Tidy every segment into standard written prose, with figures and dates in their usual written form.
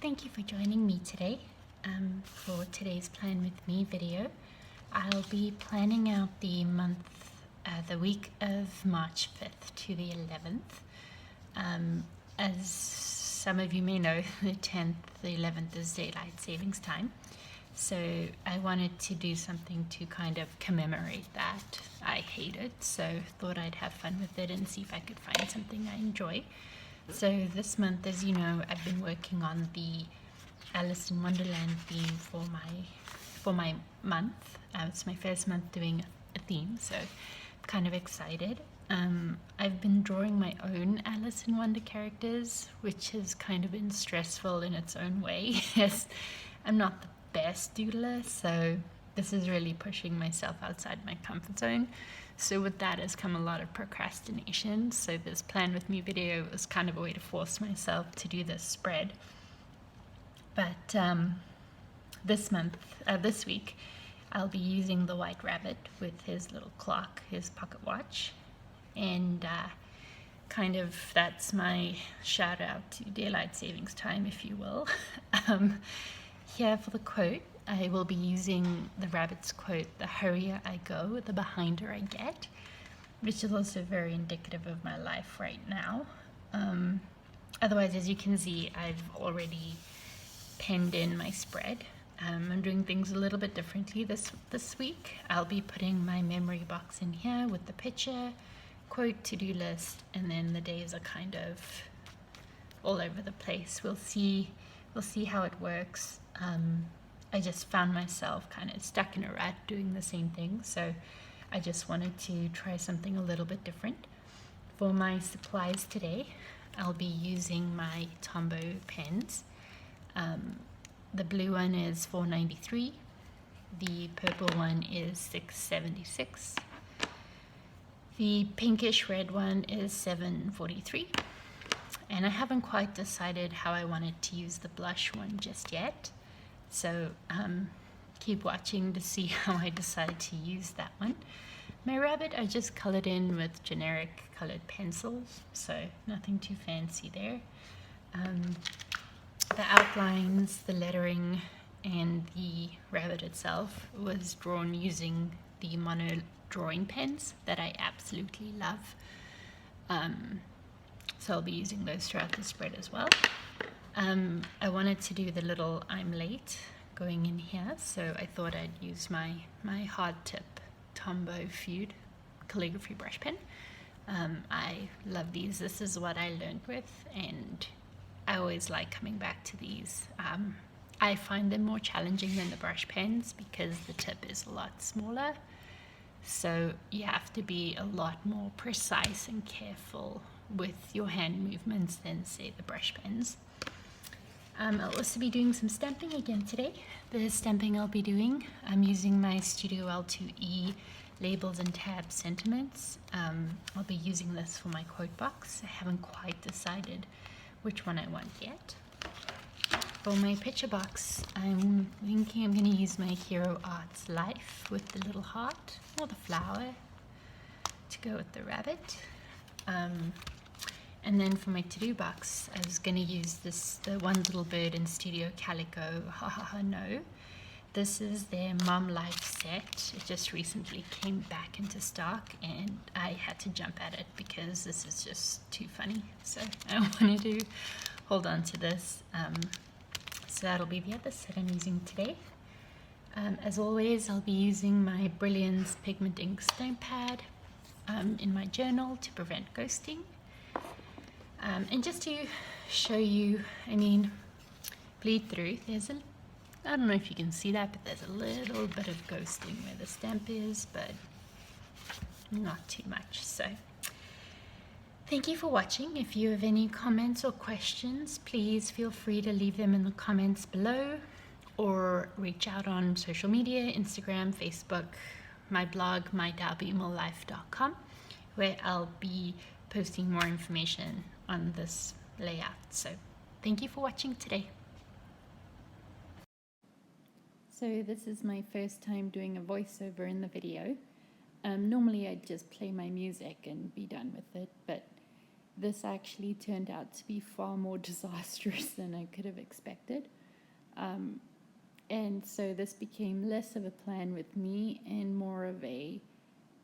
Thank you for joining me today for today's Plan With Me video. I'll be planning out the week of March 5th to the 11th. As some of you may know, the 10th, the 11th is daylight savings time. So I wanted to do something to kind of commemorate that. I hate it, so thought I'd have fun with it and see if I could find something I enjoy. So this month, as you know, I've been working on the Alice in Wonderland theme for my month. It's my first month doing a theme, so I'm kind of excited. I've been drawing my own Alice in Wonder characters, which has kind of been stressful in its own way. Yes, I'm not the best doodler, so this is really pushing myself outside my comfort zone. So with that has come a lot of procrastination. So this Plan With Me video was kind of a way to force myself to do this spread. But this week, I'll be using the White Rabbit with his little clock, his pocket watch. And kind of that's my shout out to daylight savings time, if you will. Here for the quote, I will be using the rabbit's quote, "The hurrier I go, the behinder I get," which is also very indicative of my life right now. Otherwise, as you can see, I've already penned in my spread. I'm doing things a little bit differently this week. I'll be putting my memory box in here with the picture, quote, to-do list, and then the days are kind of all over the place. We'll see how it works. I just found myself kind of stuck in a rut doing the same thing, so I just wanted to try something a little bit different. For my supplies today, I'll be using my Tombow pens. The blue one is $4.93. The purple one is $6.76. The pinkish red one is $7.43. And I haven't quite decided how I wanted to use the blush one just yet. So keep watching to see how I decide to use that one. My rabbit I just colored in with generic colored pencils, so nothing too fancy there. The outlines, the lettering, and the rabbit itself was drawn using the mono drawing pens that I absolutely love. So I'll be using those throughout the spread as well. I wanted to do the little "I'm late" going in here, so I thought I'd use my hard tip Tombow Feud calligraphy brush pen. I love these. This is what I learned with, and I always like coming back to these. I find them more challenging than the brush pens because the tip is a lot smaller, so you have to be a lot more precise and careful with your hand movements than, say, the brush pens. I'll also be doing some stamping again today. The stamping I'll be doing, I'm using my Studio L2E labels and tab sentiments. I'll be using this for my quote box. I haven't quite decided which one I want yet. For my picture box, I'm thinking I'm going to use my Hero Arts Life with the little heart or the flower to go with the rabbit. And then for my to-do box, I was going to use the One Little Bird in Studio Calico, Ha Ha Ha No. This is their Mom Life set. It just recently came back into stock and I had to jump at it because this is just too funny. So I wanted to hold on to this. So that'll be the other set I'm using today. As always, I'll be using my Brilliance Pigment Ink stamp pad in my journal to prevent ghosting. And just to show you, bleed through, I don't know if you can see that, but there's a little bit of ghosting where the stamp is, but not too much. So thank you for watching. If you have any comments or questions, please feel free to leave them in the comments below or reach out on social media, Instagram, Facebook, my blog, mydalbemallife.com, where I'll be posting more information on this layout. So thank you for watching today. So this is my first time doing a voiceover in the video. Normally I'd just play my music and be done with it, but this actually turned out to be far more disastrous than I could have expected. And so this became less of a plan with me and more of a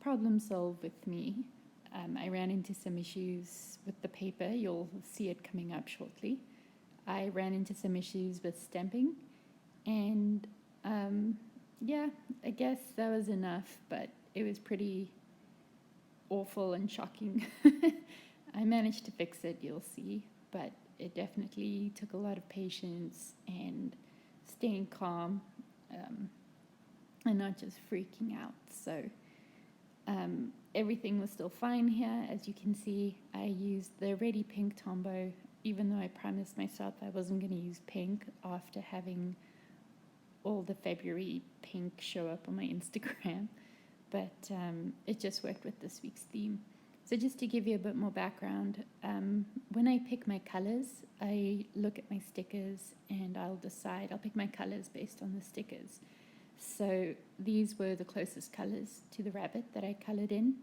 problem solve with me. I ran into some issues with the paper. You'll see it coming up shortly. I ran into some issues with stamping, and yeah, I guess that was enough, but it was pretty awful and shocking. I managed to fix it, you'll see, but it definitely took a lot of patience and staying calm, and not just freaking out. So everything was still fine here. As you can see, I used the Ready Pink Tombow, even though I promised myself I wasn't going to use pink after having all the February pink show up on my Instagram. But it just worked with this week's theme. So just to give you a bit more background, when I pick my colors, I look at my stickers and I'll pick my colors based on the stickers. So these were the closest colors to the rabbit that I colored in.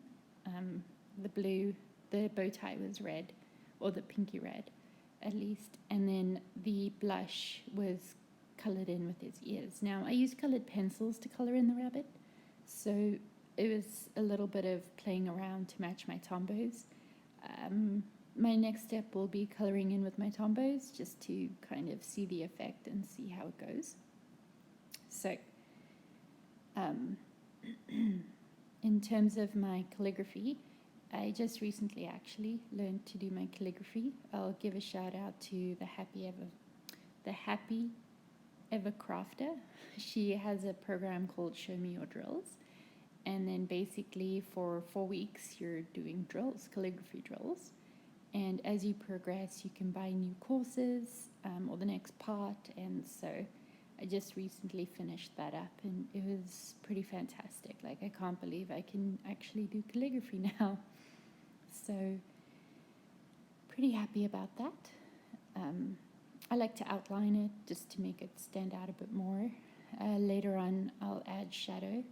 The blue, the bow tie was red, or the pinky red at least. And then the blush was colored in with his ears. Now I used colored pencils to color in the rabbit. So it was a little bit of playing around to match my Tombows. My next step will be coloring in with my Tombows just to kind of see the effect and see how it goes. So in terms of my calligraphy, I just recently actually learned to do my calligraphy. I'll give a shout out to the Happy Ever Crafter. She has a program called Show Me Your Drills. And then basically for 4 weeks, you're doing drills, calligraphy drills. And as you progress, you can buy new courses or the next part. And so I just recently finished that up and it was pretty fantastic. Like, I can't believe I can actually do calligraphy now. So pretty happy about that. I like to outline it just to make it stand out a bit more. Later on, I'll add shadow.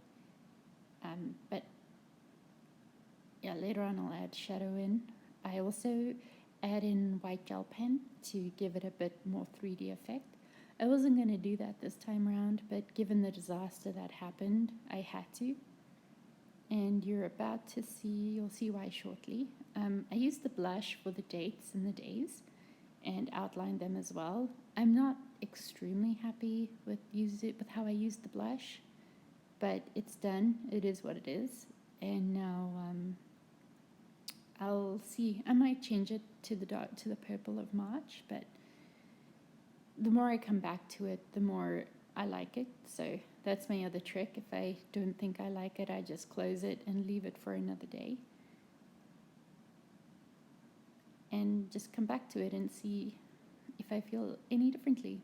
Later on I'll add shadow in. I also add in white gel pen to give it a bit more 3D effect. I wasn't going to do that this time around, but given the disaster that happened, I had to. And you'll see why shortly. I used the blush for the dates and the days and outlined them as well. I'm not extremely happy with how I used the blush, but it's done. It is what it is. And now I'll see. I might change it to the purple of March, but the more I come back to it, the more I like it. So that's my other trick. If I don't think I like it, I just close it and leave it for another day. And just come back to it and see if I feel any differently.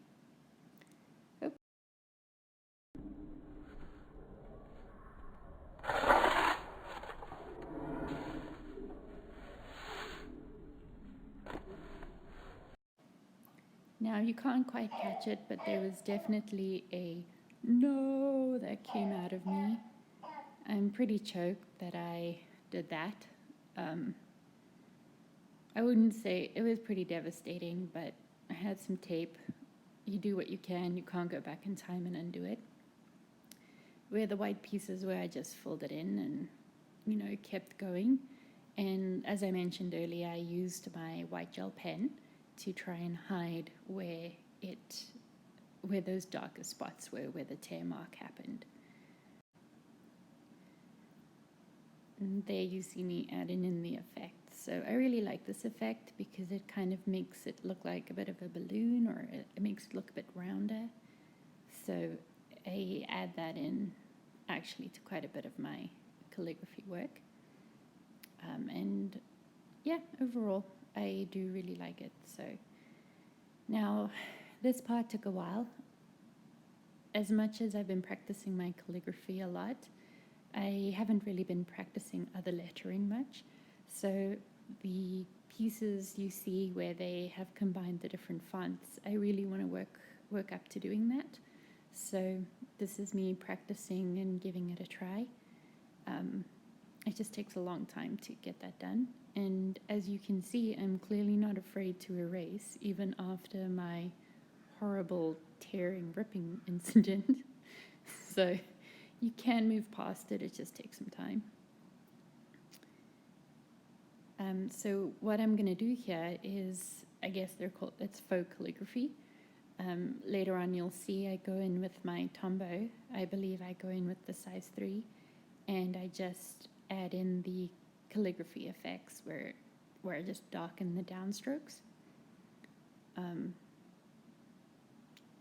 Now, you can't quite catch it, but there was definitely a no that came out of me. I'm pretty choked that I did that. I wouldn't say it was pretty devastating, but I had some tape. You do what you can. You can't go back in time and undo it. Where the white pieces were, I just filled it in and, kept going. And as I mentioned earlier, I used my white gel pen to try and hide where those darker spots were, where the tear mark happened. And there you see me adding in the effect. So I really like this effect because it kind of makes it look like a bit of a balloon, or it makes it look a bit rounder. So I add that in actually to quite a bit of my calligraphy work. And yeah, overall, I do really like it. So now this part took a while. As much as I've been practicing my calligraphy a lot, I haven't really been practicing other lettering much. So the pieces you see where they have combined the different fonts, I really want to work up to doing that. So this is me practicing and giving it a try. It just takes a long time to get that done. And as you can see, I'm clearly not afraid to erase, even after my horrible tearing, ripping incident. So you can move past it, it just takes some time. So what I'm going to do here is, I guess it's faux calligraphy. Later on you'll see I go in with my Tombow. I believe I go in with the size 3, and I just add in the calligraphy effects where I just darken the downstrokes.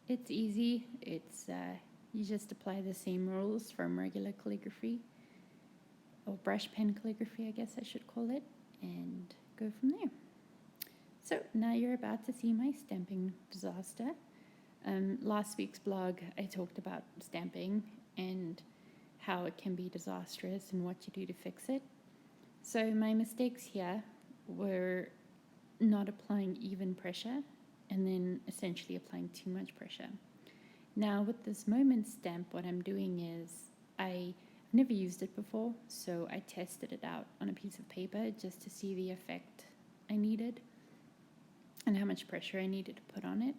It's easy. It's you just apply the same rules from regular calligraphy, or brush pen calligraphy, I guess I should call it, and go from there. So now you're about to see my stamping disaster. Last week's blog, I talked about stamping and how it can be disastrous and what you do to fix it. So my mistakes here were not applying even pressure and then essentially applying too much pressure. Now with this moment stamp, what I'm doing is I've never used it before, so I tested it out on a piece of paper just to see the effect I needed and how much pressure I needed to put on it.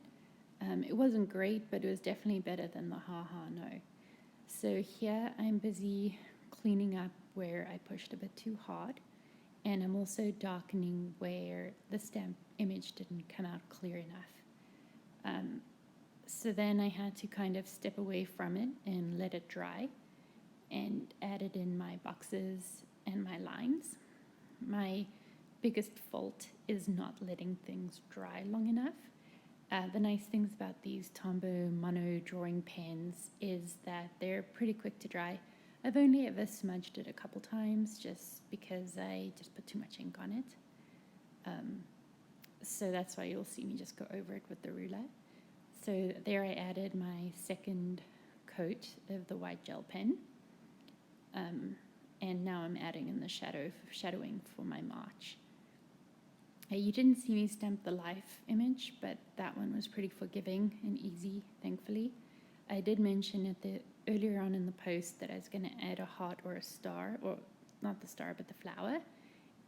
It wasn't great, but it was definitely better than the Ha Ha No. So here I'm busy cleaning up where I pushed a bit too hard, and I'm also darkening where the stamp image didn't come out clear enough. So then I had to kind of step away from it and let it dry and added in my boxes and my lines. My biggest fault is not letting things dry long enough. The nice things about these Tombow Mono drawing pens is that they're pretty quick to dry. I've only ever smudged it a couple times just because I just put too much ink on it. So that's why you'll see me just go over it with the ruler. So there I added my second coat of the white gel pen. And now I'm adding in the shadowing for my march. You didn't see me stamp the life image, but that one was pretty forgiving and easy, thankfully. I did mention earlier on in the post that I was going to add a heart or a star, or not the star, but the flower.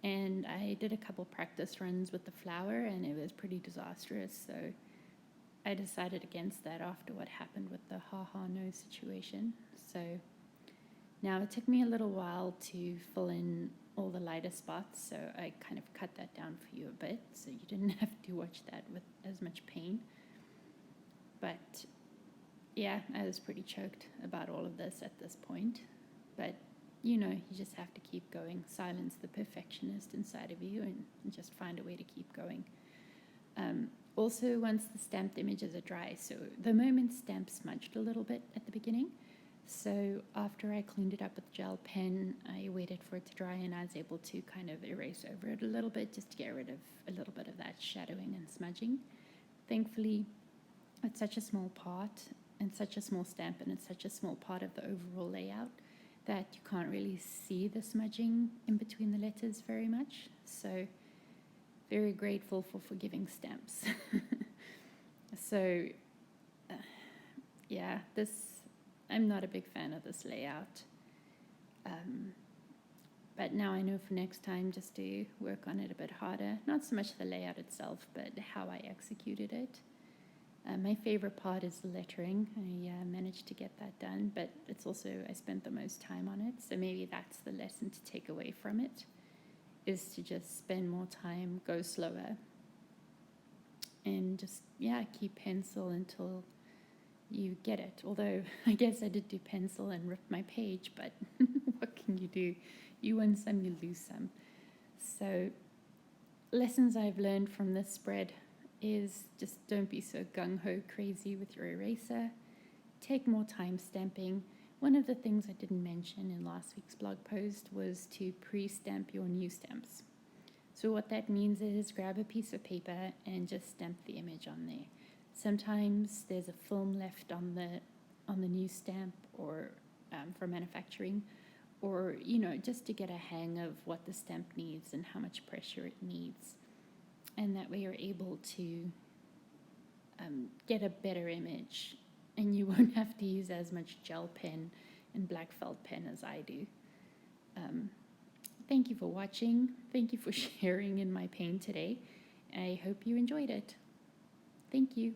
And I did a couple practice runs with the flower, and it was pretty disastrous. So I decided against that after what happened with the Ha Ha No situation. So now it took me a little while to fill in all the lighter spots, so I kind of cut that down for you a bit, so you didn't have to watch that with as much pain. But yeah, I was pretty choked about all of this at this point. But you know, you just have to keep going, silence the perfectionist inside of you, and just find a way to keep going. Also, once the stamped images are dry, so the moment stamp smudged a little bit at the beginning. So after I cleaned it up with gel pen, I waited for it to dry, and I was able to kind of erase over it a little bit just to get rid of a little bit of that shadowing and smudging. Thankfully, it's such a small part and such a small stamp, and it's such a small part of the overall layout that you can't really see the smudging in between the letters very much. So very grateful for forgiving stamps. So yeah, I'm not a big fan of this layout. But now I know for next time just to work on it a bit harder. Not so much the layout itself, but how I executed it. My favorite part is the lettering. I managed to get that done, but it's also, I spent the most time on it. So maybe that's the lesson to take away from it, is to just spend more time, go slower, and just, yeah, keep pencil until you get it. Although I guess I did do pencil and rip my page, but what can you do? You win some, you lose some. So lessons I've learned from this spread is just don't be so gung-ho crazy with your eraser. Take more time stamping. One of the things I didn't mention in last week's blog post was to pre-stamp your new stamps. So what that means is grab a piece of paper and just stamp the image on there. Sometimes there's a film left on the new stamp, or for manufacturing, or just to get a hang of what the stamp needs and how much pressure it needs, and that way you're able to get a better image, and you won't have to use as much gel pen and black felt pen as I do. thank you for watching. Thank you for sharing in my pain today. I hope you enjoyed it. Thank you.